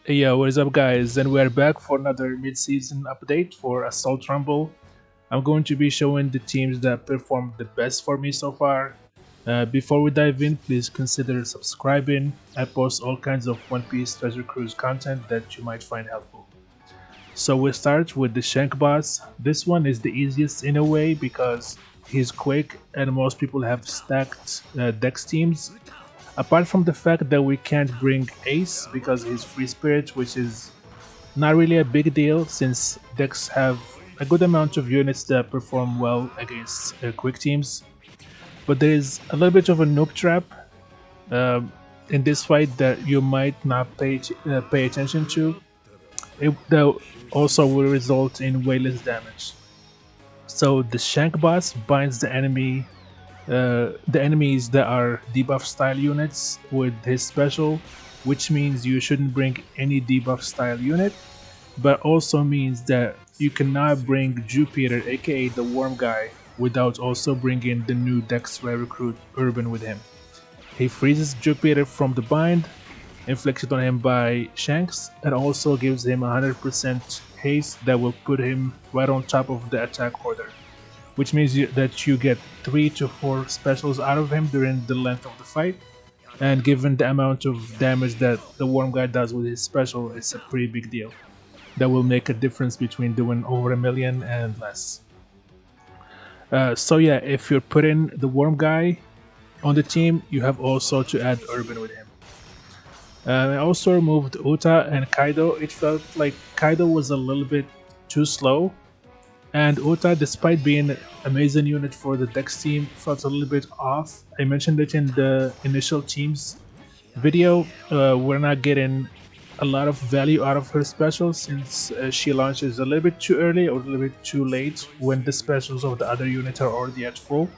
Hey, yo, what is up, guys? And we're back for another mid-season update for Assault Rumble. I'm going to be showing the teams that performed the best for me so far. Before we dive in, please consider subscribing. I post all kinds of One Piece Treasure Cruise content that you might find helpful. So we start with the Shank boss. This one is the easiest in a way because he's quick and most people have stacked Dex teams. Apart from the fact that we can't bring Ace because he's free spirit, which is not really a big deal since decks have a good amount of units that perform well against quick teams. But there is a little bit of a noob trap um, in this fight that you might not pay attention to. That also will result in way less damage. So the Shank boss binds the enemies that are debuff style units with his special, which means you shouldn't bring any debuff style unit, but also means that you cannot bring Jupiter, aka the Worm Guy, without also bringing the new Dex Rare recruit Urban with him. He freezes Jupiter from the bind, inflicted on him by Shanks, and also gives him 100% haste that will put him right on top of the attack order, which means that you get 3 to 4 specials out of him during the length of the fight. And given the amount of damage that the Worm Guy does with his special, it's a pretty big deal. That will make a difference between doing over a million and less. So yeah, if you're putting the Worm Guy on the team, you have also to add Urban with him. I also removed Uta and Kaido. It felt like Kaido was a little bit too slow, and Uta, despite being an amazing unit for the Dex team, felt a little bit off. I mentioned it in the initial teams video. We're not getting a lot of value out of her special since she launches a little bit too early or a little bit too late when the specials of the other unit are already at full.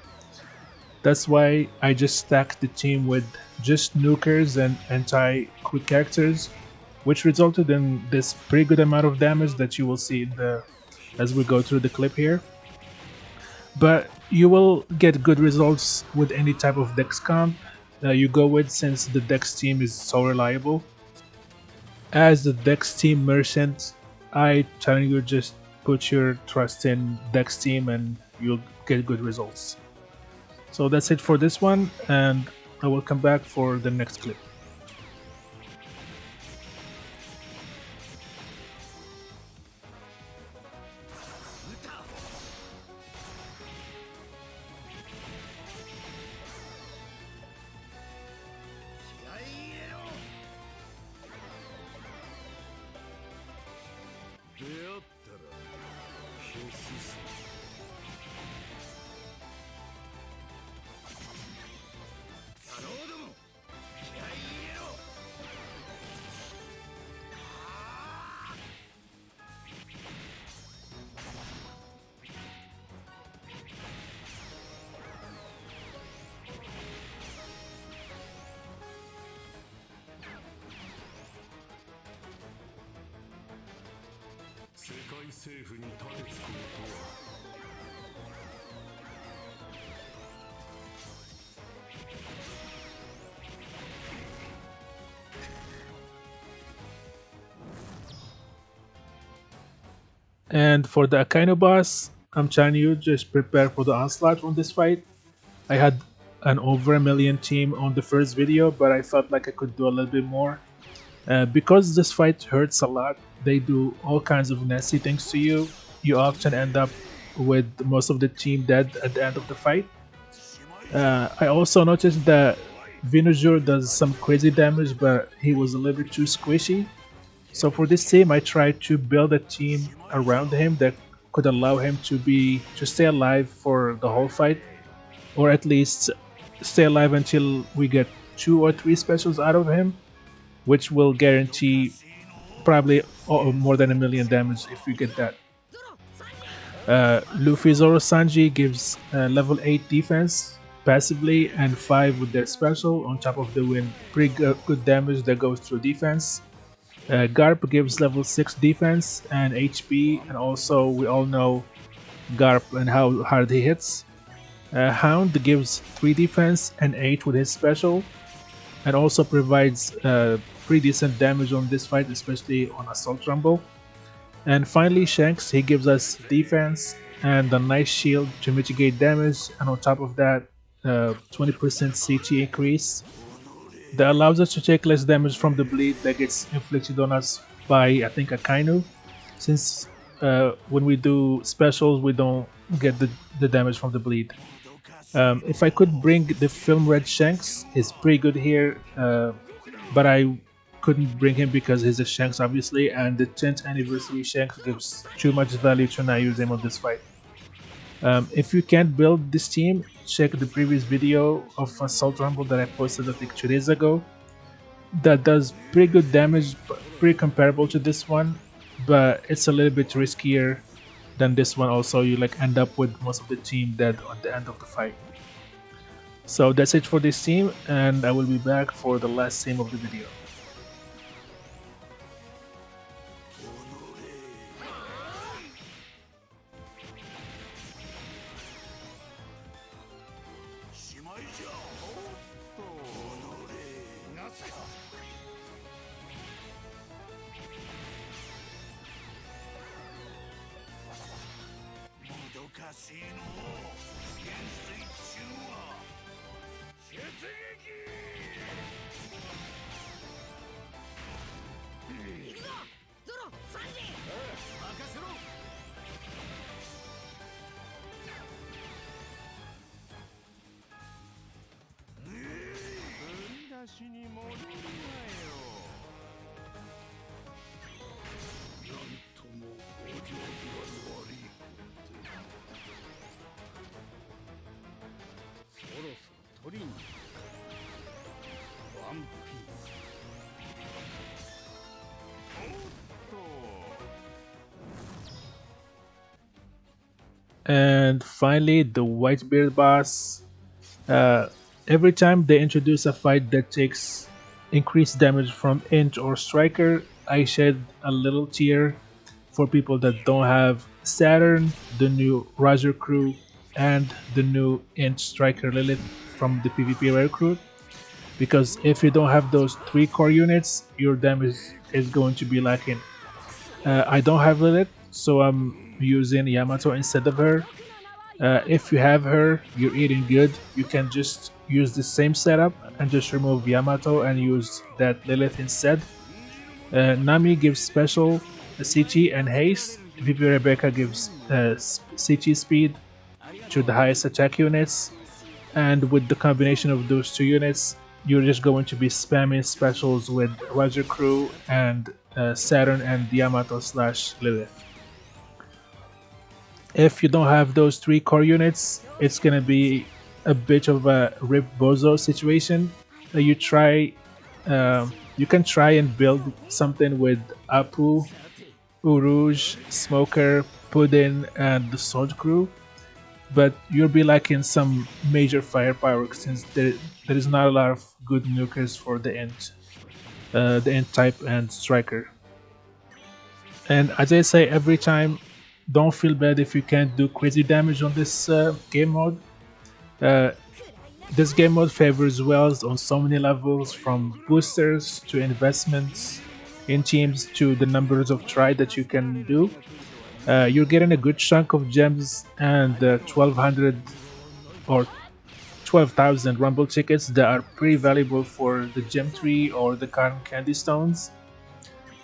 That's why I just stacked the team with just nukers and anti-quick characters, which resulted in this pretty good amount of damage that you will see as we go through the clip here. But you will get good results with any type of Dex comp you go with since the Dex team is so reliable. As the Dex team merchant, I tell you just put your trust in Dex team and you'll get good results. So that's it for this one, and I will come back for the next clip. And for the Akainu boss, I'm telling you, just prepare for the onslaught on this fight. I had an over a million team on the first video, but I felt like I could do a little bit more. Because this fight hurts a lot, they do all kinds of nasty things to you. You often end up with most of the team dead at the end of the fight. I also noticed that Vinujur does some crazy damage, but he was a little bit too squishy. So for this team, I tried to build a team around him that could allow him to stay alive for the whole fight, or at least stay alive until we get 2 or 3 specials out of him, which will guarantee probably more than a million damage if we get that. Luffy Zoro Sanji gives level 8 defense passively and 5 with their special, on top of doing pretty good damage that goes through defense. Garp gives level 6 defense and HP, and also we all know Garp and how hard he hits. Hound gives 3 defense and 8 with his special, and also provides pretty decent damage on this fight, especially on Assault Rumble. And finally, Shanks, he gives us defense and a nice shield to mitigate damage, and on top of that, 20% CT increase that allows us to take less damage from the bleed that gets inflicted on us by, I think, Akainu, since when we do specials we don't get the damage from the bleed. If I could bring the film red Shanks, he's pretty good here, but I couldn't bring him because he's a Shanks obviously, and the 10th anniversary Shanks gives too much value to not use him on this fight. If you can't build this team, check the previous video of Assault Rumble that I posted I think 2 days ago. That does pretty good damage, pretty comparable to this one, but it's a little bit riskier than this one. Also, you like end up with most of the team dead at the end of the fight. So that's it for this team, and I will be back for the last team of the video. And finally, the Whitebeard boss. Every time they introduce a fight that takes increased damage from Int or Striker, I shed a little tear for people that don't have Saturn, the new Roger crew, and the new Int Striker Lilith from the PvP recruit. Because if you don't have those 3 core units, your damage is going to be lacking. I don't have Lilith, so I'm using Yamato instead of her. If you have her, you're eating good. You can just use the same setup and just remove Yamato and use that Lilith instead. Nami gives special CT and haste. VP Rebecca gives CT speed to the highest attack units, and with the combination of those 2 units, you're just going to be spamming specials with Roger Crew and Saturn and Yamato / Lilith. If you don't have those 3 core units, it's gonna be a bit of a Rip Bozo situation. You can try and build something with Apu, Uruj, Smoker, Puddin, and the Sword Crew, but you'll be lacking some major firepower since there is not a lot of good nukers for the Int type and Striker. And as I say every time, don't feel bad if you can't do crazy damage on this game mode. This game mode favors wells on so many levels, from boosters to investments in teams to the numbers of try that you can do. You're getting a good chunk of gems and 1200 or 12,000 rumble tickets that are pretty valuable for the gem tree or the cotton candy stones.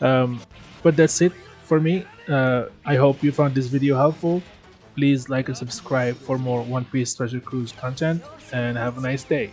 But that's it for me. I hope you found this video helpful. Please like and subscribe for more One Piece Treasure Cruise content, and have a nice day.